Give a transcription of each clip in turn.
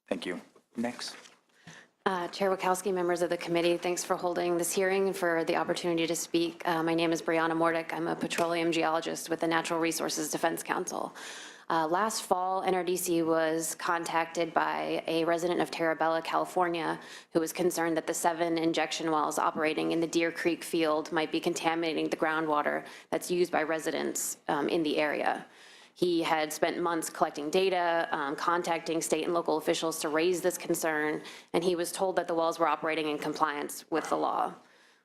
Thank you. Next. Chair Wachowski, members of the committee, thanks for holding this hearing and for the opportunity to speak. My name is Brianna Mordick. I'm a petroleum geologist with the Natural Resources Defense Council. Last fall, NRDC was contacted by a resident of Terabella, California, who was concerned that the 7 injection wells operating in the Deer Creek field might be contaminating the groundwater that's used by residents in the area. He had spent months collecting data, contacting state and local officials to raise this concern, and he was told that the wells were operating in compliance with the law.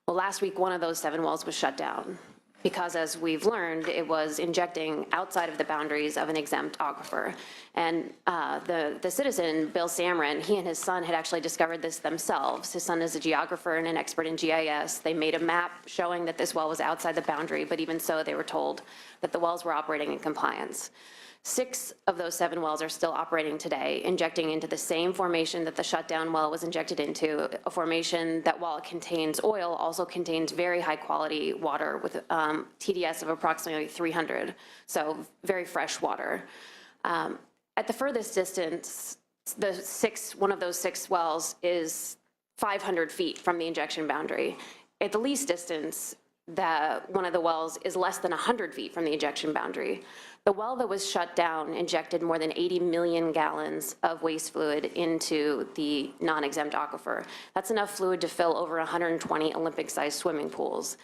Well, last week, one of those 7 wells was shut down because, as we've learned, it was injecting outside of the boundaries of an exempt aquifer. And the citizen, Bill Samran, he and his son had actually discovered this themselves. His son is a geographer and an expert in GIS. They made a map showing that this well was outside the boundary, but even so, they were told that the wells were operating in compliance. 6 of those 7 wells are still operating today, injecting into the same formation that the shutdown well was injected into, a formation that, while it contains oil, also contains very high quality water with TDS of approximately 300, so very fresh water. At the furthest distance, one of those 6 wells is 500 feet from the injection boundary. At the least distance, one of the wells is less than 100 feet from the injection boundary. The well that was shut down injected more than 80 million gallons of waste fluid into the non-exempt aquifer. That's enough fluid to fill over 120 Olympic-sized swimming pools.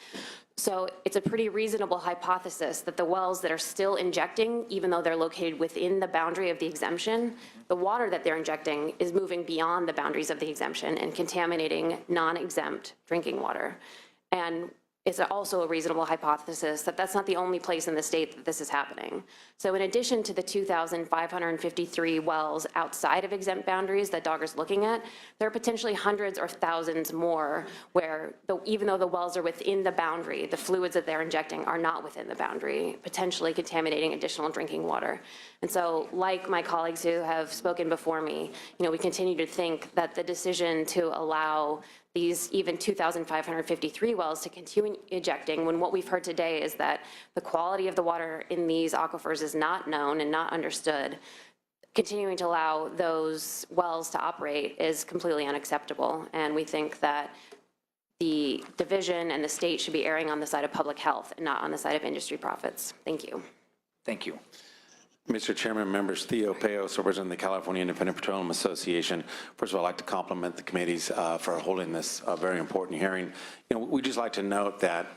So it's a pretty reasonable hypothesis that the wells that are still injecting, even though they're located within the boundary of the exemption, the water that they're injecting is moving beyond the boundaries of the exemption and contaminating non-exempt drinking water. And it's also a reasonable hypothesis that that's not the only place in the state that this is happening. So in addition to the 2,553 wells outside of exempt boundaries that DOGGR's looking at, there are potentially hundreds or thousands more where, even though the wells are within the boundary, the fluids that they're injecting are not within the boundary, potentially contaminating additional drinking water. And so, like my colleagues who have spoken before me, we continue to think that the decision to allow these even 2,553 wells to continue ejecting, when what we've heard today is that the quality of the water in these aquifers is not known and not understood, continuing to allow those wells to operate is completely unacceptable. And we think that the division and the state should be erring on the side of public health and not on the side of industry profits. Thank you. Thank you. Mr. Chairman, members, Theo Peos, representing the California Independent Petroleum Association. First of all, I'd like to compliment the committees for holding this very important hearing. We'd just like to note that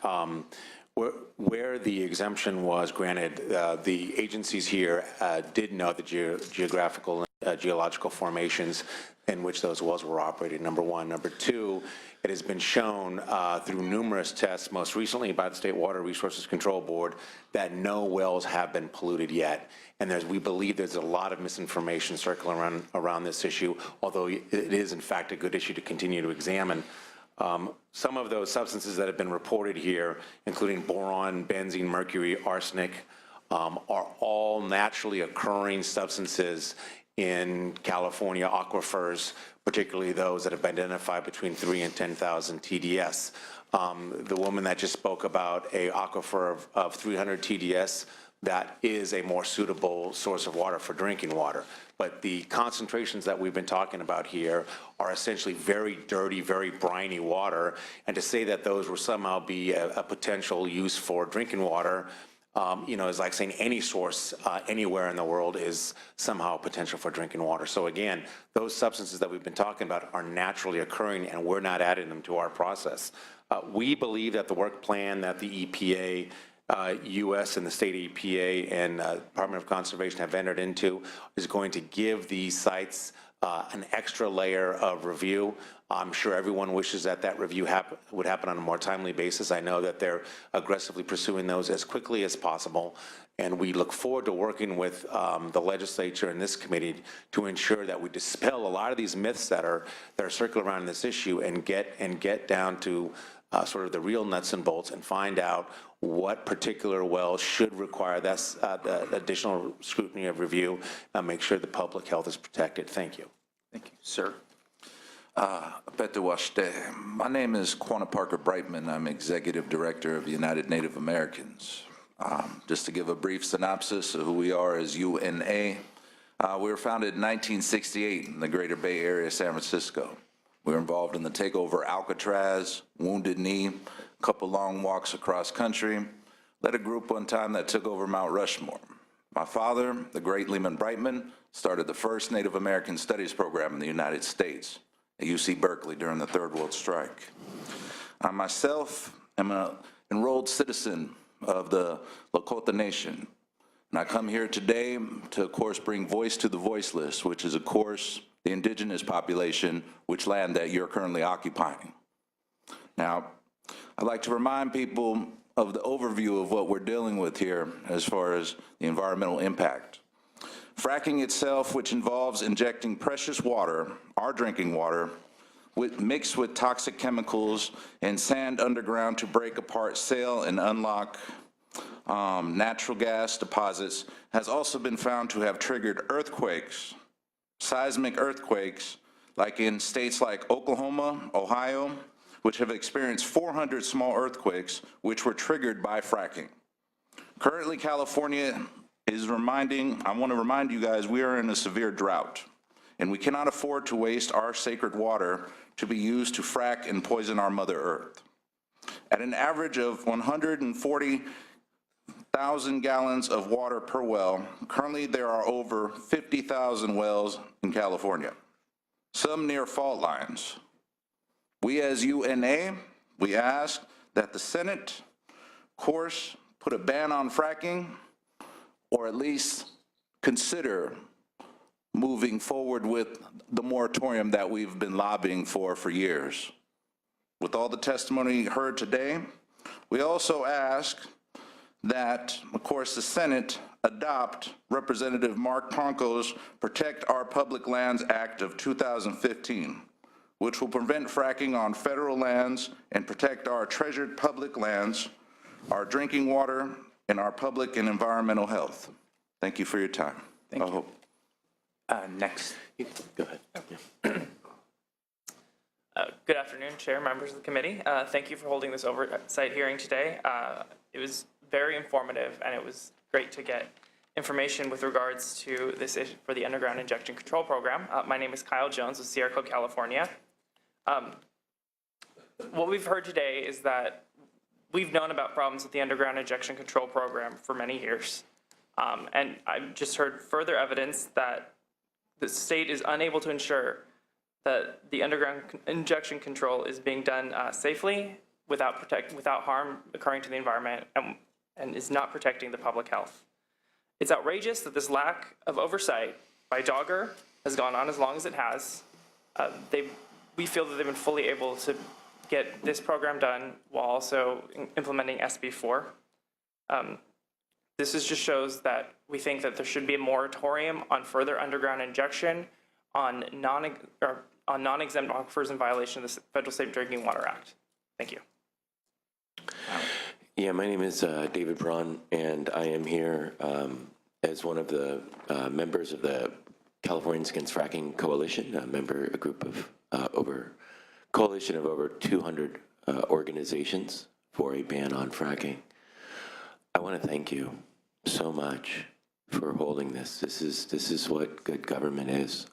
where the exemption was granted, the agencies here did know the geographical and geological formations in which those wells were operated, number one. Number two, it has been shown through numerous tests, most recently by the State Water Resources Control Board, that no wells have been polluted yet. And we believe there's a lot of misinformation circling around this issue, although it is in fact a good issue to continue to examine. Some of those substances that have been reported here, including boron, benzene, mercury, arsenic, are all naturally occurring substances in California aquifers, particularly those that have been identified between 3 and 10,000 TDS. The woman that just spoke about a aquifer of 300 TDS, that is a more suitable source of water for drinking water. But the concentrations that we've been talking about here are essentially very dirty, very briny water. And to say that those will somehow be a potential use for drinking water, is like saying any source anywhere in the world is somehow potential for drinking water. So again, those substances that we've been talking about are naturally occurring, and we're not adding them to our process. We believe that the work plan that the EPA, U.S. and the state EPA and Department of Conservation have entered into is going to give these sites an extra layer of review. I'm sure everyone wishes that that review would happen on a more timely basis. I know that they're aggressively pursuing those as quickly as possible, and we look forward to working with the legislature and this committee to ensure that we dispel a lot of these myths that are circling around this issue and get down to sort of the real nuts and bolts and find out what particular wells should require that additional scrutiny of review and make sure the public health is protected. Thank you. Thank you. Sir. My name is Quanah Parker Brightman. I'm Executive Director of United Native Americans. Just to give a brief synopsis of who we are as UNA, We were founded in 1968 in the greater Bay Area, San Francisco. We were involved in the takeover of Alcatraz, Wounded Knee, a couple long walks across country, led a group one time that took over Mount Rushmore. My father, the great Lyman Brightman, started the first Native American Studies program in the United States at UC Berkeley during the Third World Strike. I myself am an enrolled citizen of the Lakota Nation, and I come here today to, of course, bring voice to the voiceless, which is, of course, the indigenous population, which land that you're currently occupying. Now, I'd like to remind people of the overview of what we're dealing with here as far as the environmental impact. Fracking itself, which involves injecting precious water, our drinking water, mixed with toxic chemicals and sand underground to break apart, sail, and unlock natural gas deposits, has also been found to have triggered earthquakes, seismic earthquakes, like in states like Oklahoma, Ohio, which have experienced 400 small earthquakes, which were triggered by fracking. Currently, California is I want to remind you guys, we are in a severe drought, and we cannot afford to waste our sacred water to be used to frack and poison our Mother Earth. At an average of 140,000 gallons of water per well, currently there are over 50,000 wells in California, some near fault lines. We as UNA, we ask that the Senate, of course, put a ban on fracking, or at least consider moving forward with the moratorium that we've been lobbying for years. With all the testimony heard today, we also ask that, of course, the Senate adopt Representative Mark Ponko's Protect Our Public Lands Act of 2015, which will prevent fracking on federal lands and protect our treasured public lands, our drinking water, and our public and environmental health. Thank you for your time. Thank you. Next. Go ahead. Good afternoon, Chair, members of the committee. Thank you for holding this oversight hearing today. It was very informative, and it was great to get information with regards to this issue for the underground injection control program. My name is Kyle Jones with Sierra Club, California. What we've heard today is that we've known about problems with the underground injection control program for many years. And I've just heard further evidence that the state is unable to ensure that the underground injection control is being done safely without harm occurring to the environment and is not protecting the public health. It's outrageous that this lack of oversight by Dogger has gone on as long as it has. We feel that they've been fully able to get this program done while also implementing SB4. This just shows that we think that there should be a moratorium on further underground injection on non-exempt aquifers in violation of the Federal Safe Drinking Water Act. Thank you. Yeah, my name is David Braun, and I am here as one of the members of the Californians Against Fracking Coalition, a group of coalition of over 200 organizations for a ban on fracking. I want to thank you so much for holding this. This is what good government is,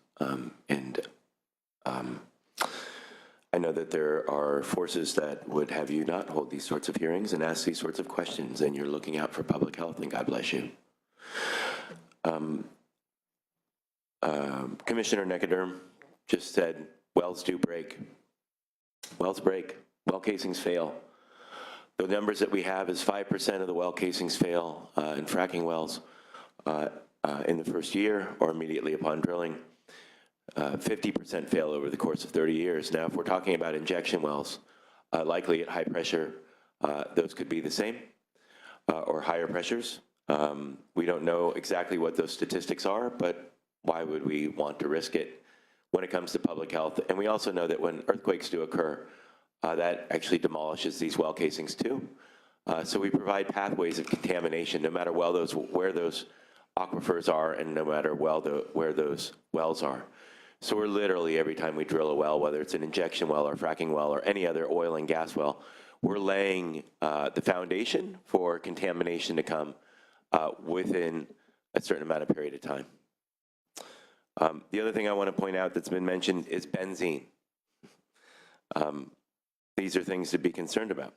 I know that there are forces that would have you not hold these sorts of hearings and ask these sorts of questions, and you're looking out for public health, and God bless you. Commissioner Necaderm just said, wells do break. Wells break. Well casings fail. The numbers that we have is 5% of the well casings fail in fracking wells in the first year or immediately upon drilling. 50% fail over the course of 30 years. Now, if we're talking about injection wells, likely at high pressure, those could be the same or higher pressures. We don't know exactly what those statistics are, but why would we want to risk it when it comes to public health? And we also know that when earthquakes do occur, that actually demolishes these well casings too. So we provide pathways of contamination no matter where those aquifers are and no matter where those wells are. So we're literally, every time we drill a well, whether it's an injection well or fracking well or any other oil and gas well, we're laying the foundation for contamination to come within a certain amount of period of time. The other thing I want to point out that's been mentioned is benzene. These are things to be concerned about.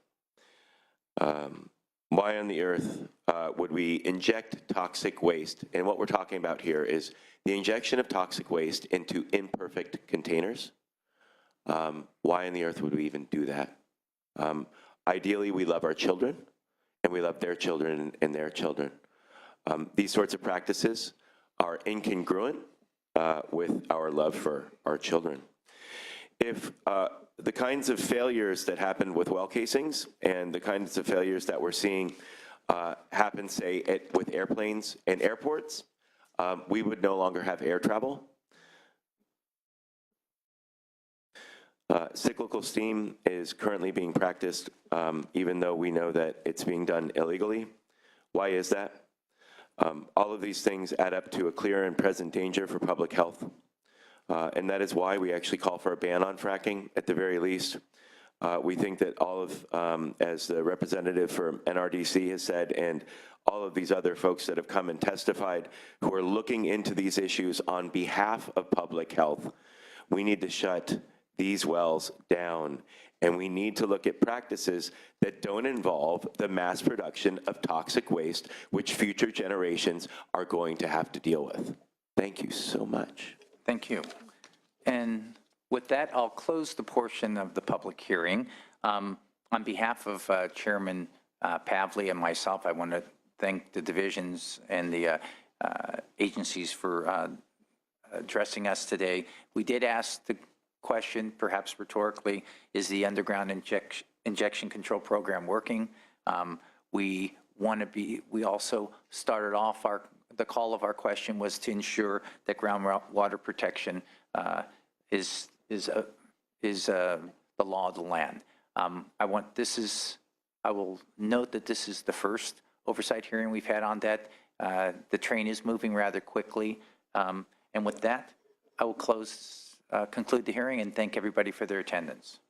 Why on the earth would we inject toxic waste? And what we're talking about here is the injection of toxic waste into imperfect containers. Why on the earth would we even do that? Ideally, we love our children, and we love their children and their children. These sorts of practices are incongruent with our love for our children. If the kinds of failures that happened with well casings and the kinds of failures that we're seeing happen, say, with airplanes and airports, we would no longer have air travel. Cyclical steam is currently being practiced, even though we know that it's being done illegally. Why is that? All of these things add up to a clear and present danger for public health. And that is why we actually call for a ban on fracking at the very least. We think that all of, as the representative for NRDC has said, and all of these other folks that have come and testified who are looking into these issues on behalf of public health, we need to shut these wells down. And we need to look at practices that don't involve the mass production of toxic waste, which future generations are going to have to deal with. Thank you so much. Thank you. And with that, I'll close the portion of the public hearing. On behalf of Chairman Pavley and myself, I want to thank the divisions and the agencies for addressing us today. We did ask the question, perhaps rhetorically, is the underground injection control program working? We also started off the call of our question was to ensure that groundwater protection is the law of the land. I will note that this is the first oversight hearing we've had on that. The train is moving rather quickly. And with that, I will conclude the hearing and thank everybody for their attendance.